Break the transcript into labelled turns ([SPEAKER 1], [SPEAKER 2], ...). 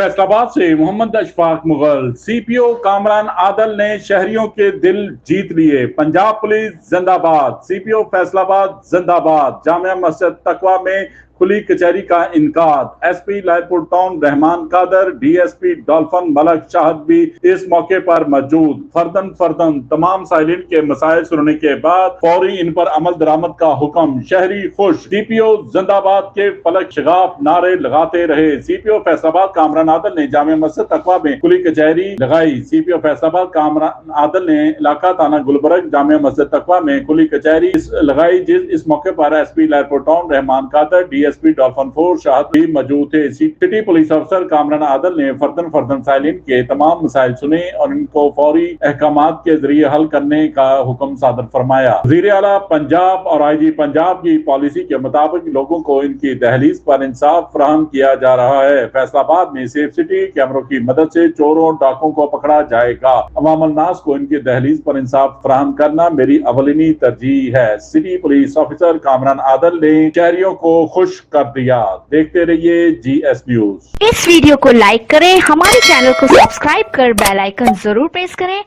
[SPEAKER 1] फैसलाबाद से मोहम्मद अशफाक मुगल। सीपीओ कामरान आदल ने शहरियों के दिल जीत लिए। पंजाब पुलिस जिंदाबाद। सीपीओ फैसलाबाद जिंदाबाद। जामिया मस्जिद तकवा में खुली कचहरी का इनकाद। SP Lyallpur town Rehman Qadir, DSP dolphin Malik Shahid भी इस मौके पर मौजूद। फर्दन तमाम साइलिन के मसाइल सुनने के बाद फौरी इन पर अमल दरामद का हुक्म। शहरी खुश। सीपीओ जिंदाबाद के फलक शगाफ नारे लगाते रहे। सीपीओ फैसलाबाद कामरान आदल ने जामिया मस्जिद तकवा में खुली कचहरी लगाई। सीपीओ फैसलाबाद कामरान आदल ने इलाका थाना गुलबर्ग जामिया मस्जिद तकवा में खुली कचहरी लगाई। इस मौके पर SP Lyallpur town Rehman Qadir, DSP dolphin force Shahid भी मौजूद थे। सिटी पुलिस अफसर कामरान आदल ने फर्दन साइलिन के तमाम मसाइल सुने और इनको फौरी अहकामात के जरिए हल करने का हुक्म सादर फरमाया। वज़ीर आला पंजाब और आईजी पंजाब की पॉलिसी के मुताबिक लोगों को इनकी दहलीज पर इंसाफ फराहम किया जा रहा है। फैसलाबाद में सेफ सिटी कैमरों की मदद से चोरों डाकों को पकड़ा जाएगा। अवामुल नास को इनकी दहलीज पर इंसाफ फराहम करना मेरी अवलिनी तरजीह है। City police officer Kamran Adil ने शहरियों को खुश कर दिया। देखते रहिए GS न्यूज।
[SPEAKER 2] इस वीडियो को लाइक करें, हमारे चैनल को सब्सक्राइब कर बेल आइकन जरूर प्रेस करें।